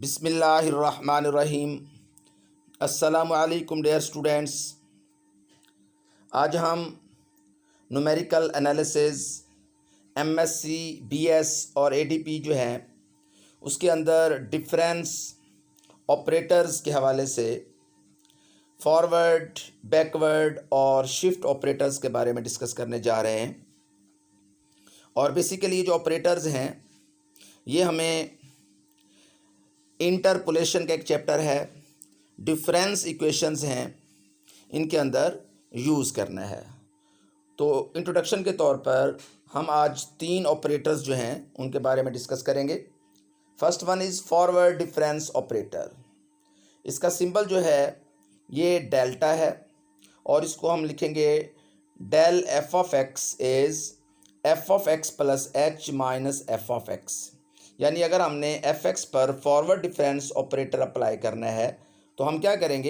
बिस्मिल्लाहिर्रहमानिर्रहीम। अस्सलामु अलैकुम डियर स्टूडेंट्स। आज हम न्यूमेरिकल एनालिसिस एमएससी, बीएस और एडीपी जो हैं उसके अंदर डिफरेंस ऑपरेटर्स के हवाले से फॉरवर्ड, बैकवर्ड और शिफ्ट ऑपरेटर्स के बारे में डिस्कस करने जा रहे हैं। और बेसिकली ये जो ऑपरेटर्स हैं ये हमें इंटरपोलेशन का एक चैप्टर है, डिफरेंस इक्वेशंस हैं, इनके अंदर यूज़ करना है। तो इंट्रोडक्शन के तौर पर हम आज 3 ऑपरेटर्स जो हैं उनके बारे में डिस्कस करेंगे। First one is forward difference operator. इसका सिंबल जो है ये डेल्टा है और इसको हम लिखेंगे del F of X is F of X plus H minus F of X. यानी अगर हमने एफ एक्स पर फॉरवर्ड डिफरेंस ऑपरेटर अप्लाई करना है तो हम क्या करेंगे,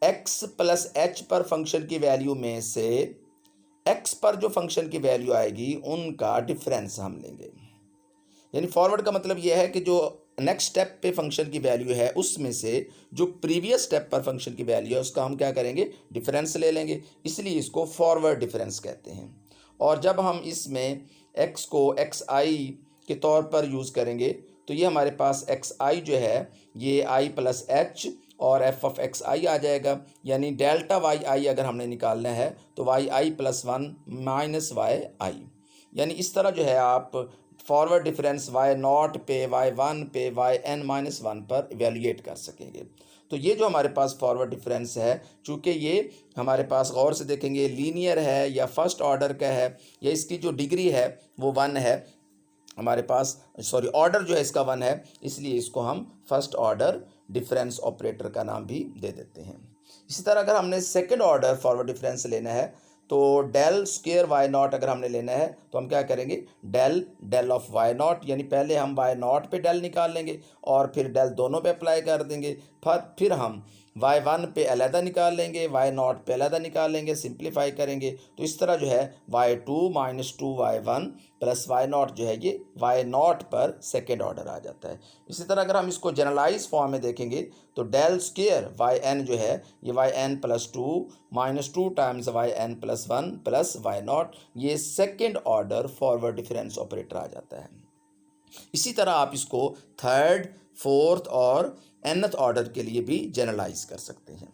एक्स प्लस एच पर फंक्शन की वैल्यू में से एक्स पर जो फंक्शन की वैल्यू आएगी उनका डिफरेंस हम लेंगे। यानी फॉरवर्ड का मतलब यह है कि जो नेक्स्ट स्टेप पे फंक्शन की वैल्यू है उसमें से जो प्रीवियस स्टेप पर फंक्शन की वैल्यू है उसका हम क्या करेंगे, डिफरेंस ले लेंगे। इसलिए इसको फॉरवर्ड डिफरेंस कहते हैं। और जब हम इसमें एक्स को एक्स आई के तौर पर यूज़ करेंगे तो ये हमारे पास एक्स आई जो है ये आई प्लस एच और एफ ऑफ एक्स आई आ जाएगा। यानी डेल्टा वाई आई अगर हमने निकालना है तो वाई आई प्लस 1 माइनस वाई आई। यानी इस तरह जो है आप फॉरवर्ड डिफरेंस वाई नॉट पे, वाई वन पे, वाई एन माइनस 1 पर इवेल्युएट कर सकेंगे। तो ये जो हमारे पास फॉरवर्ड डिफरेंस है, चूँकि ये हमारे पास गौर से देखेंगे लीनियर है या फर्स्ट ऑर्डर का है या इसकी जो डिग्री है वो 1 है, हमारे पास ऑर्डर जो है इसका 1 है, इसलिए इसको हम फर्स्ट ऑर्डर डिफरेंस ऑपरेटर का नाम भी दे देते हैं। इसी तरह अगर हमने सेकंड ऑर्डर फॉरवर्ड डिफरेंस लेना है तो डेल स्क्वायर वाई नॉट अगर हमने लेना है तो हम क्या करेंगे, डेल ऑफ वाई नॉट, यानी पहले हम वाई नॉट पे डेल निकाल लेंगे और फिर डेल दोनों पे अप्लाई कर देंगे। फिर हम वाई वन पे अलहदा निकाल लेंगे, वाई नॉट पे अलहदा निकाल लेंगे, सिंप्लीफाई करेंगे। तो इस तरह जो है Y two minus two Y one plus Y naught जो है ये वाई नॉट पर सेकेंड ऑर्डर आ जाता है। इसी तरह अगर हम इसको जनरलाइज फॉर्म में देखेंगे तो डेल स्क्वायर वाई एन जो है ये y n plus two minus two times y n plus 1 plus Y naught, ये second order forward difference operator आ जाता है। इसी तरह आप इसको थर्ड, फोर्थ और nth ऑर्डर के लिए भी जनरलाइज कर सकते हैं।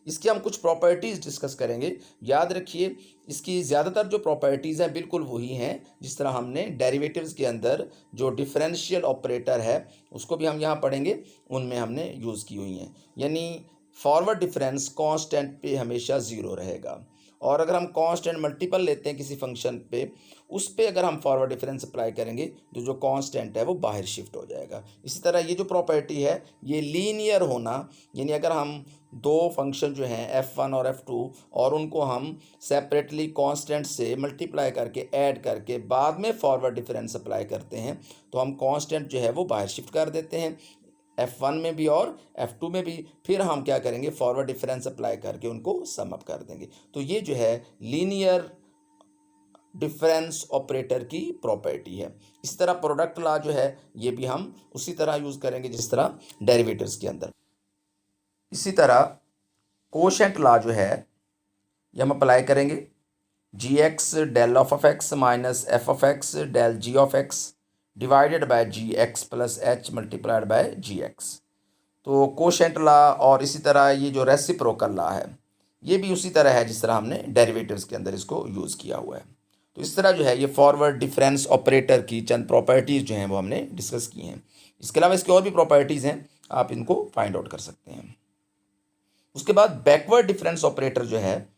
इसकी हम कुछ प्रॉपर्टीज़ डिस्कस करेंगे। याद रखिए इसकी ज़्यादातर जो प्रॉपर्टीज़ हैं बिल्कुल वही हैं जिस तरह हमने डेरिवेटिव्स के अंदर जो डिफरेंशियल ऑपरेटर है उसको भी हम यहाँ पढ़ेंगे, उनमें हमने यूज़ की हुई हैं। यानी फॉरवर्ड डिफरेंस कांस्टेंट पे हमेशा 0 रहेगा और अगर हम कांस्टेंट मल्टीपल लेते हैं किसी फंक्शन पे, उस पे अगर हम फॉरवर्ड डिफरेंस अप्लाई करेंगे तो जो कांस्टेंट है वो बाहर शिफ्ट हो जाएगा। इसी तरह ये जो प्रॉपर्टी है ये लीनियर होना, यानी अगर हम दो फंक्शन जो हैं f1 और f2 और उनको हम सेपरेटली कांस्टेंट से मल्टीप्लाई करके ऐड करके बाद में फॉरवर्ड डिफरेंस अप्लाई करते हैं तो हम कांस्टेंट जो है वो बाहर शिफ्ट कर देते हैं f1 में भी और f2 में भी। फिर हम क्या करेंगे, फॉरवर्ड डिफरेंस अप्लाई करके उनको सम अप कर देंगे। तो ये जो है लीनियर डिफरेंस ऑपरेटर की प्रॉपर्टी है। इसी तरह प्रोडक्ट लॉ जो है ये भी हम उसी तरह यूज़ करेंगे जिस तरह डेरिवेटिव्स के अंदर। इसी तरह कोशेंट लॉ जो है ये हम अप्लाई करेंगे, g x del of x minus F of x del g of x divided by g x plus h multiplied by g x. तो कोशेंट लॉ और इसी तरह ये जो रेसिप्रोकल लॉ है ये भी उसी तरह है जिस तरह हमने डेरिवेटिव्स के अंदर इसको यूज़ किया हुआ है। तो इस तरह जो है ये फॉरवर्ड डिफरेंस ऑपरेटर की चंद प्रॉपर्टीज़ जो हैं वो हमने डिस्कस की हैं। इसके अलावा इसकी और भी प्रॉपर्टीज़ हैं, आप इनको फाइंड आउट कर सकते हैं। उसके बाद बैकवर्ड डिफरेंस ऑपरेटर जो है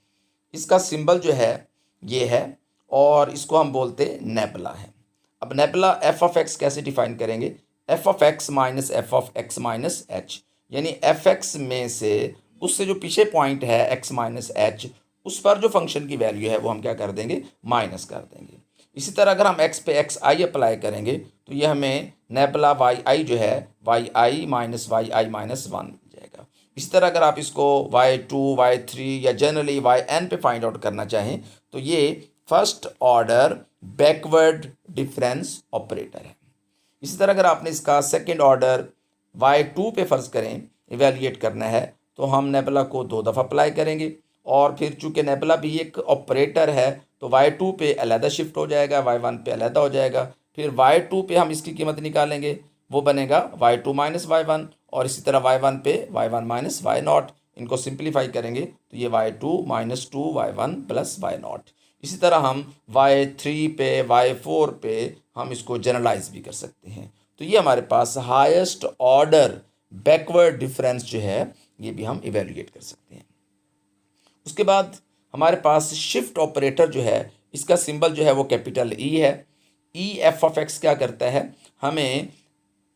इसका सिंबल जो है ये है और इसको हम बोलते हैं नेबुला है। अब नेबुला एफ ऑफ एक्स कैसे डिफाइन करेंगे, F of x minus F of x minus H, यानी एफ एक्स में से उससे जो पीछे पॉइंट है एक्स माइनस एच उस पर जो फंक्शन की वैल्यू है वो हम क्या कर देंगे, माइनस कर देंगे। इसी तरह अगर हम एक्स पे एक्स आई अप्लाई करेंगे तो ये हमें नेबुला वाई आई जो है वाई आई माइनस वाई आई माइनस 1 जाएगा। इसी तरह अगर आप इसको y2, y3 या जनरली yn पे फाइंड आउट करना चाहें तो ये first order backward difference operator है। इसी तरह अगर आपने इसका सेकंड ऑर्डर y2 पे फ़र्ज़ करें इवेल्यूएट करना है तो हम नेबुला को 2 दफ़ा अप्लाई करेंगे, और फिर चूँकि नेबुला भी एक ऑपरेटर है तो y2 पे अलहदा शिफ्ट हो जाएगा, y1 पे अलहदा हो जाएगा। फिर y2 पे हम इसकी कीमत निकालेंगे, वो बनेगा y2 माइनस y1, और इसी तरह y1 पे y1 माइनस y0। इनको सिंप्लीफाई करेंगे तो ये y2 minus 2y1 plus y0। इसी तरह हम y3 पे y4 पे हम इसको जनरलाइज भी कर सकते हैं। तो ये हमारे पास हाईएस्ट ऑर्डर बैकवर्ड डिफरेंस जो है ये भी हम इवेल्यूएट कर सकते हैं। उसके बाद हमारे पास शिफ्ट ऑपरेटर जो है, इसका सिंबल जो है वो कैपिटल ई है। ई एफ ऑफ एक्स क्या करता है, हमें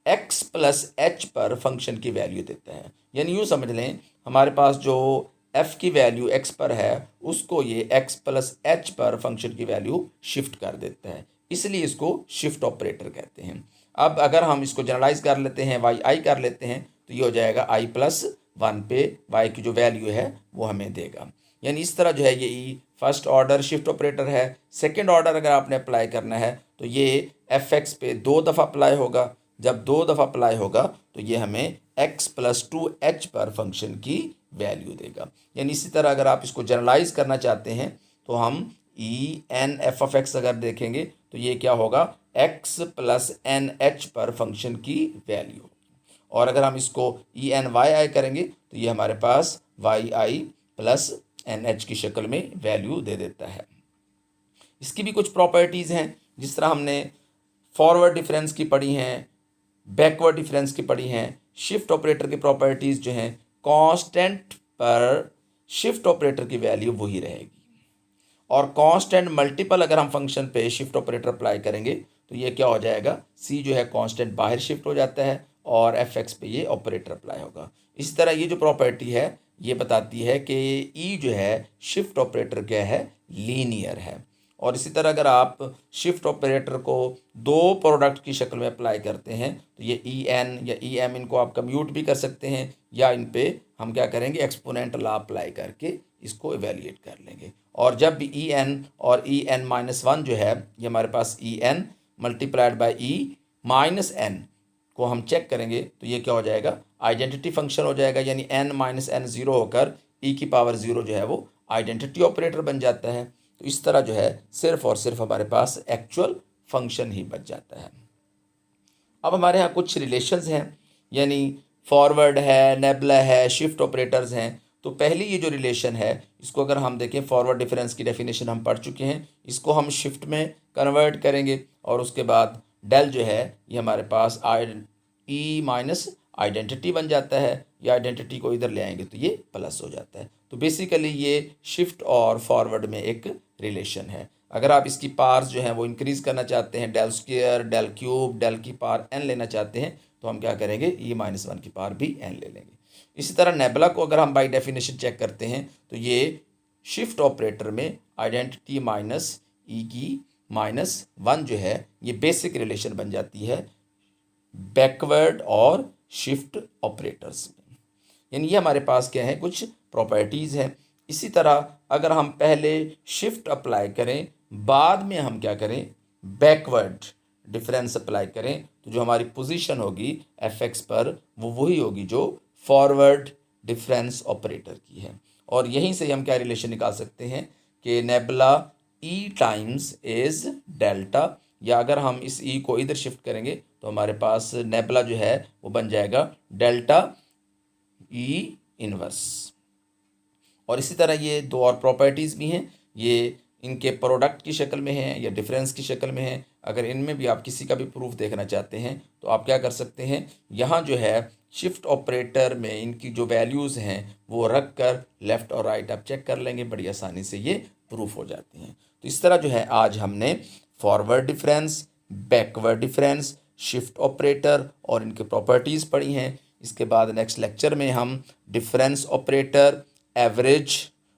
x प्लस एच पर फंक्शन की वैल्यू देता है। यानी यूँ समझ लें हमारे पास जो f की वैल्यू x पर है उसको ये x प्लस एच पर फंक्शन की वैल्यू शिफ्ट कर देता है, इसलिए इसको शिफ्ट ऑपरेटर कहते हैं। अब अगर हम इसको जनरलाइज कर लेते हैं, वाई आई कर लेते हैं, तो ये हो जाएगा i प्लस 1 पे y की जो वैल्यू है वो हमें देगा। यानी इस तरह जो है ये ई फर्स्ट ऑर्डर शिफ्ट ऑपरेटर है। सेकंड ऑर्डर अगर आपने अप्लाई करना है तो ये एफ एक्स पे 2 दफ़ा अप्लाई होगा। जब 2 दफ़ा अप्लाई होगा तो ये हमें x प्लस 2h पर फंक्शन की वैल्यू देगा। यानी इसी तरह अगर आप इसको जनरलाइज करना चाहते हैं तो हम E N F of X अगर देखेंगे तो ये क्या होगा, x प्लस एन एच पर फंक्शन की वैल्यू। और अगर हम इसको ई एन वाई आई करेंगे तो ये हमारे पास वाई आई प्लस एन एच की शक्ल में वैल्यू दे देता है। इसकी भी कुछ प्रॉपर्टीज़ हैं, जिस तरह हमने फॉरवर्ड डिफरेंस की पढ़ी हैं, बैकवर्ड डिफरेंस की पढ़ी हैं। शिफ्ट ऑपरेटर की प्रॉपर्टीज़ जो हैं, कांस्टेंट पर शिफ्ट ऑपरेटर की वैल्यू वही रहेगी, और कांस्टेंट मल्टीपल अगर हम फंक्शन पे शिफ्ट ऑपरेटर अप्लाई करेंगे तो ये क्या हो जाएगा, सी जो है कांस्टेंट बाहर शिफ्ट हो जाता है और एफ एक्स पे ये ऑपरेटर अप्लाई होगा। इसी तरह ये जो प्रॉपर्टी है ये बताती है कि ई जो है शिफ्ट ऑपरेटर क्या है, लीनियर है। और इसी तरह अगर आप शिफ्ट ऑपरेटर को 2 प्रोडक्ट की शक्ल में अप्लाई करते हैं तो ये ई एन या ई एम, इनको आप कम्यूट भी कर सकते हैं, या इन पे हम क्या करेंगे, एक्सपोनेंट लॉ अप्लाई करके इसको इवेल्यूएट कर लेंगे। और जब भी ई एन और ई एन माइनस 1 जो है ये हमारे पास e n multiplied by e minus n को हम चेक करेंगे तो ये क्या हो जाएगा, आइडेंटिटी फंक्शन हो जाएगा। यानी एन माइनस एन 0 होकर ई की पावर 0 जो है वो आइडेंटिटी ऑपरेटर बन जाता है। तो इस तरह जो है सिर्फ और सिर्फ हमारे पास एक्चुअल फंक्शन ही बच जाता है। अब हमारे यहाँ कुछ रिलेशंस हैं, यानी फॉरवर्ड है, नेबुला है, शिफ्ट ऑपरेटर्स हैं। तो पहली ये जो रिलेशन है इसको अगर हम देखें, फॉरवर्ड डिफरेंस की डेफिनेशन हम पढ़ चुके हैं, इसको हम शिफ्ट में कन्वर्ट करेंगे और उसके बाद डेल जो है ये हमारे पास ई माइनस आइडेंटिटी बन जाता है, या आइडेंटिटी को इधर ले आएंगे तो ये प्लस हो जाता है। तो बेसिकली ये शिफ्ट और फॉरवर्ड में एक रिलेशन है। अगर आप इसकी पार्स जो हैं वो इंक्रीज़ करना चाहते हैं, del square, del cube, del की पावर n लेना चाहते हैं तो हम क्या करेंगे, ई माइनस 1 की पावर भी n ले लेंगे। इसी तरह नेबुला को अगर हम बाई डेफिनेशन चेक करते हैं तो ये शिफ्ट ऑपरेटर में आइडेंटिटी माइनस ई की माइनस 1 जो है ये बेसिक रिलेशन बन जाती है बैकवर्ड और शिफ्ट ऑपरेटर्स में। यानी ये हमारे पास क्या है, कुछ प्रॉपर्टीज़ हैं। इसी तरह अगर हम पहले शिफ्ट अप्लाई करें, बाद में हम क्या करें, बैकवर्ड डिफरेंस अप्लाई करें, तो जो हमारी पोजीशन होगी एफ एक्स पर वो वही होगी जो फॉरवर्ड डिफरेंस ऑपरेटर की है। और यहीं से हम क्या रिलेशन निकाल सकते हैं कि nebula E times is delta, या अगर हम इस ई को इधर शिफ्ट करेंगे तो हमारे पास नेबुला जो है वो बन जाएगा डेल्टा ई इनवर्स। और इसी तरह ये 2 और प्रॉपर्टीज़ भी हैं, ये इनके प्रोडक्ट की शक्ल में हैं या डिफरेंस की शक्ल में हैं। अगर इनमें भी आप किसी का भी प्रूफ देखना चाहते हैं तो आप क्या कर सकते हैं, यहाँ जो है शिफ्ट ऑपरेटर में इनकी जो वैल्यूज़ हैं वो रख कर लेफ़्ट और राइट आप चेक कर लेंगे, बड़ी आसानी से ये प्रूफ हो जाते हैं। तो इस तरह जो है आज हमने forward difference, backward difference, shift operator और इनके प्रॉपर्टीज़ पढ़ी हैं। इसके बाद नेक्स्ट लेक्चर में हम डिफरेंस ऑपरेटर, एवरेज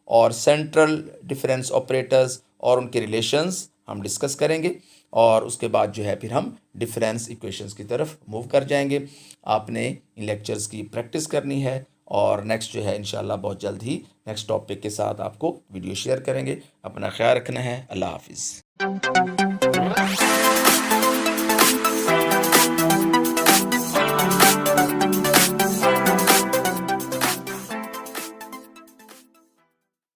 और सेंट्रल डिफरेंस ऑपरेटर्स और उनके रिलेशंस हम डिस्कस करेंगे, और उसके बाद जो है फिर हम डिफरेंस इक्वेशंस की तरफ मूव कर जाएंगे। आपने इन लेक्चर्स की प्रैक्टिस करनी है, और नेक्स्ट जो है इंशाल्लाह बहुत जल्द ही नेक्स्ट टॉपिक के साथ आपको वीडियो शेयर करेंगे। अपना ख्याल रखना है। अल्लाह हाफिज़।